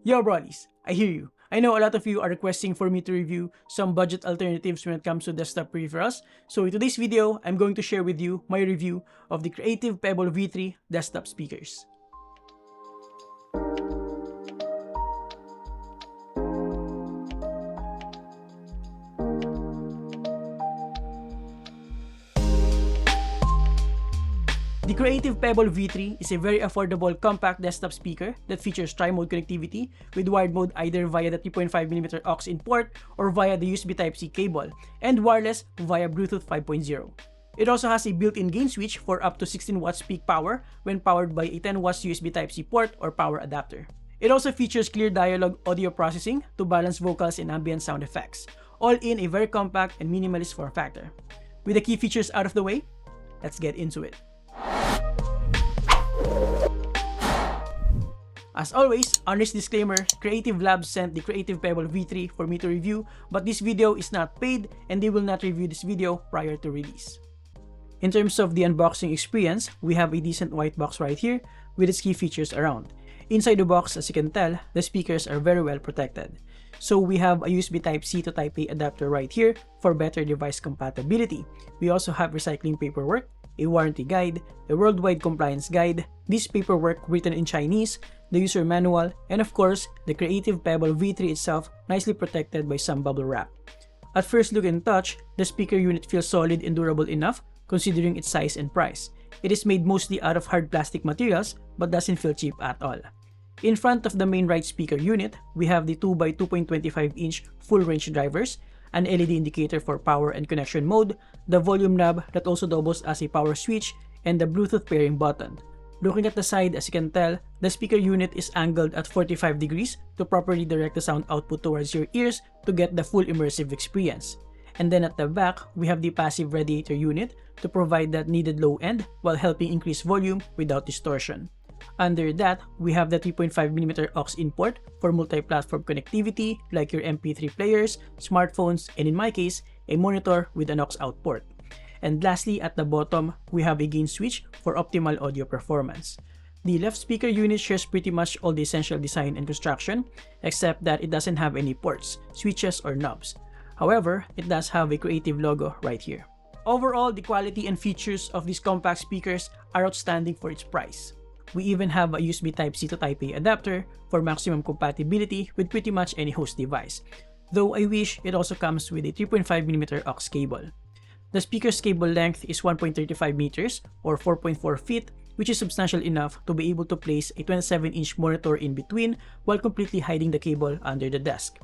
Yo Brollies, I hear you. I know a lot of you are requesting for me to review some budget alternatives when it comes to desktop peripherals. So in today's video, I'm going to share with you my review of the Creative Pebble V3 desktop speakers. The Creative Pebble V3 is a very affordable compact desktop speaker that features tri-mode connectivity with wired mode either via the 3.5mm aux in port or via the USB Type-C cable, and wireless via Bluetooth 5.0. It also has a built-in gain switch for up to 16 watts peak power when powered by a 10 watts USB Type-C port or power adapter. It also features clear dialogue audio processing to balance vocals and ambient sound effects, all in a very compact and minimalist form factor. With the key features out of the way, let's get into it. As always, honest disclaimer, Creative Labs sent the Creative Pebble V3 for me to review, but this video is not paid and they will not review this video prior to release. In terms of the unboxing experience, we have a decent white box right here with its key features around. Inside the box, as you can tell, the speakers are very well protected. So we have a USB Type-C to Type-A adapter right here for better device compatibility. We also have recycling paperwork, a warranty guide, a worldwide compliance guide, this paperwork written in Chinese, the user manual, and of course, the Creative Pebble V3 itself nicely protected by some bubble wrap. At first look and touch, the speaker unit feels solid and durable enough considering its size and price. It is made mostly out of hard plastic materials but doesn't feel cheap at all. In front of the main right speaker unit, we have the 2x2.25-inch full range drivers, an LED indicator for power and connection mode, the volume knob that also doubles as a power switch, and the Bluetooth pairing button. Looking at the side, as you can tell, the speaker unit is angled at 45 degrees to properly direct the sound output towards your ears to get the full immersive experience. And then at the back, we have the passive radiator unit to provide that needed low end while helping increase volume without distortion. Under that, we have the 3.5mm aux in port for multi-platform connectivity like your MP3 players, smartphones, and in my case, a monitor with an aux out port. And lastly, at the bottom, we have a gain switch for optimal audio performance. The left speaker unit shares pretty much all the essential design and construction, except that it doesn't have any ports, switches, or knobs. However, it does have a Creative logo right here. Overall, the quality and features of these compact speakers are outstanding for its price. We even have a USB Type-C to Type-A adapter for maximum compatibility with pretty much any host device, though I wish it also comes with a 3.5mm aux cable. The speaker's cable length is 1.35 meters or 4.4 feet, which is substantial enough to be able to place a 27-inch monitor in between while completely hiding the cable under the desk.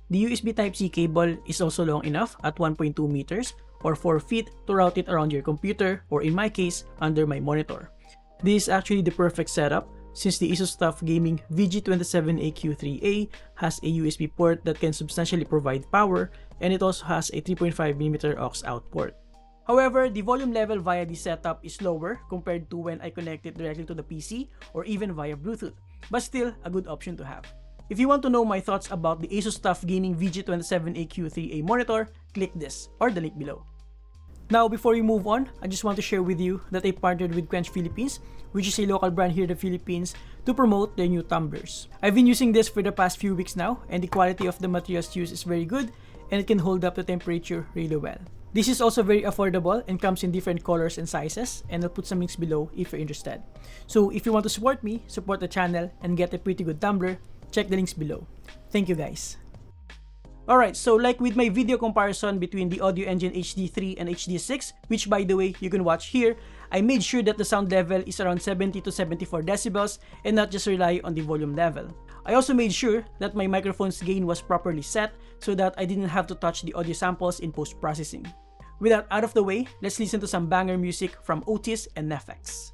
The USB Type-C cable is also long enough at 1.2 meters or 4 feet to route it around your computer or in my case, under my monitor. This is actually the perfect setup since the ASUS Gaming VG27AQ3A has a USB port that can substantially provide power, and it also has a 3.5mm aux out port. However, the volume level via the setup is lower compared to when I connect it directly to the PC or even via Bluetooth, but still a good option to have. If you want to know my thoughts about the ASUS Gaming VG27AQ3A monitor, click this or the link below. Now, before we move on, I just want to share with you that I partnered with Quench Philippines, which is a local brand here in the Philippines, to promote their new tumblers. I've been using this for the past few weeks now, and the quality of the materials used is very good, and it can hold up the temperature really well. This is also very affordable and comes in different colors and sizes, and I'll put some links below if you're interested. So if you want to support me, support the channel, and get a pretty good tumbler, check the links below. Thank you guys. Alright, so like with my video comparison between the Audio Engine HD3 and HD6, which by the way you can watch here, I made sure that the sound level is around 70 to 74 decibels and not just rely on the volume level. I also made sure that my microphone's gain was properly set so that I didn't have to touch the audio samples in post-processing. With that out of the way, let's listen to some banger music from Otis and Nefex.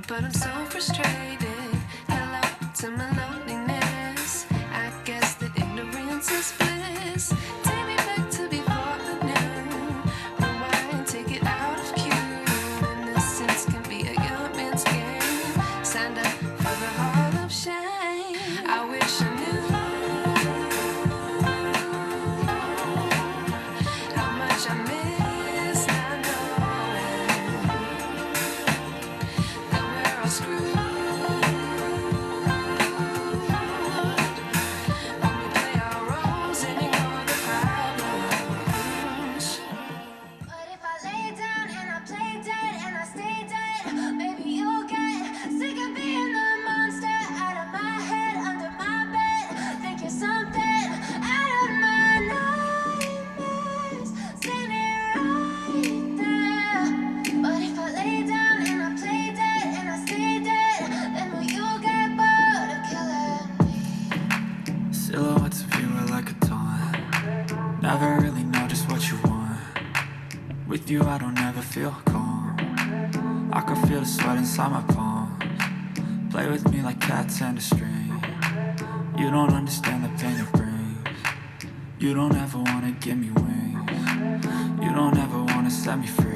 But I'm so frustrated. Hello to my loneliness. I guess that ignorance is bliss. Take me back to before the noon. Rewind, take it out of cue. Innocence Silhouettes of you are like a taunt. Never really know just what you want. With you I don't ever feel calm. I can feel the sweat inside my palms. Play with me like cats and a string. You don't understand the pain it brings. You don't ever wanna give me wings. You don't ever wanna set me free.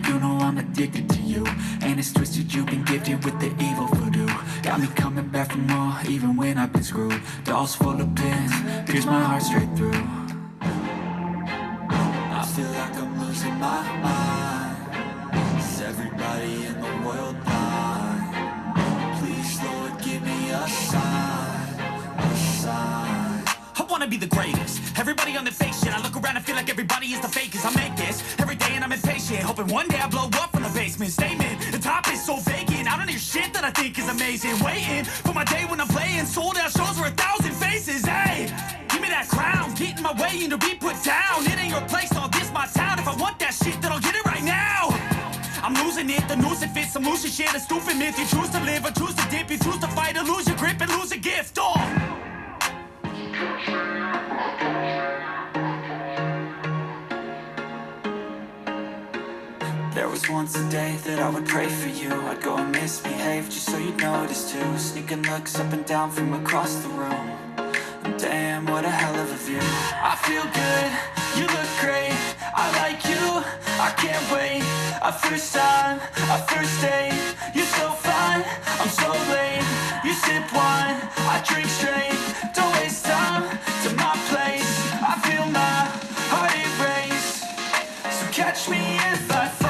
You know I'm addicted to you, and it's twisted, you've been gifted with the evil voodoo. Got me coming back for more, even when I've been screwed. Dolls full of pins, pierce my heart straight through. I feel like I'm losing my mind. Is everybody in the world blind? Please, Lord, give me a sign, a sign. I wanna be the greatest. Everybody on the fake shit. I look around and feel like everybody is the fakest. I make this every day and I'm impatient, hoping one day I blow up from the basement. Statement, the top is so vacant. I don't hear shit that I think is amazing. Waiting for my day when I'm playing sold out shows for 1,000 faces. Hey, give me that crown, get in my way and to be put down. It ain't your place, all this my town. If I want that shit, then I'll get it right now. I'm losing it, the noose it fits, some losing shit, a stupid myth. You choose to live or choose to dip, you choose to fight or lose your grip and lose a gift. Oh. There was once a day that I would pray for you. I'd go and misbehave just so you'd notice too. Sneaking looks up and down from across the room. And damn, what a hell of a view. I feel good, you look great. I like you, I can't wait. A first time, a first date. You're so fine, I'm so late. You sip wine, I drink straight. Don't waste time to my place. I feel my heart erase. So catch me if I fall.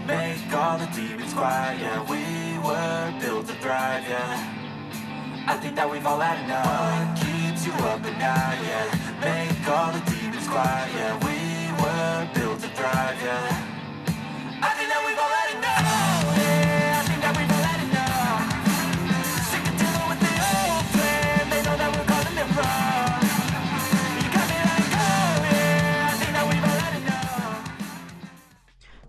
Make all the demons quiet, yeah. We were built to thrive, yeah. I think that we've all had enough. What keeps you up at night, yeah. Make all the demons quiet, yeah. We were built to thrive, yeah. I think that we've all had enough. Yeah, I think that we've all had enough. Sick of dealing with the old plan. They know that we're calling it wrong. You got me like, oh yeah, I think that we've all had enough.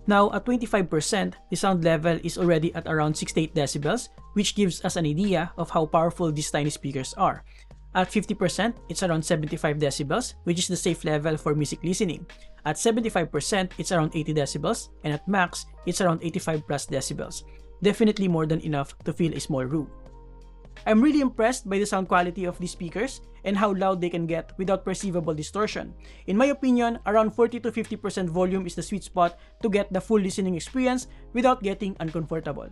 Now, at 25%, the sound level is already at around 68 decibels, which gives us an idea of how powerful these tiny speakers are. At 50%, it's around 75 decibels, which is the safe level for music listening. At 75%, it's around 80 decibels, and at max, it's around 85 plus decibels. Definitely more than enough to fill a small room. I'm really impressed by the sound quality of these speakers and how loud they can get without perceivable distortion. In my opinion, around 40 to 50% volume is the sweet spot to get the full listening experience without getting uncomfortable.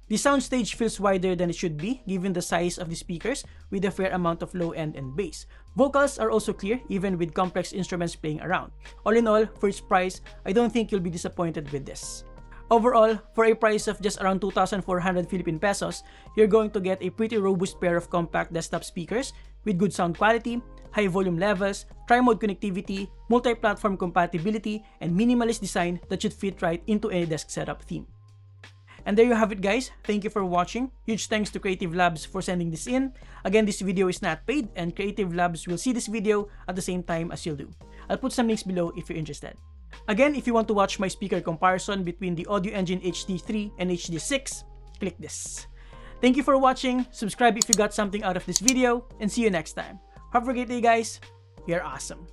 The soundstage feels wider than it should be given the size of the speakers with a fair amount of low end and bass. Vocals are also clear even with complex instruments playing around. All in all, for its price, I don't think you'll be disappointed with this. Overall, for a price of just around 2,400 Philippine pesos, you're going to get a pretty robust pair of compact desktop speakers with good sound quality, high volume levels, tri-mode connectivity, multi-platform compatibility, and minimalist design that should fit right into any desk setup theme. And there you have it, guys. Thank you for watching. Huge thanks to Creative Labs for sending this in. Again, this video is not paid and Creative Labs will see this video at the same time as you'll do. I'll put some links below if you're interested. Again, if you want to watch my speaker comparison between the Audio Engine HD3 and HD6, click this. Thank you for watching, subscribe if you got something out of this video, and see you next time. Have a great day, guys. You're awesome.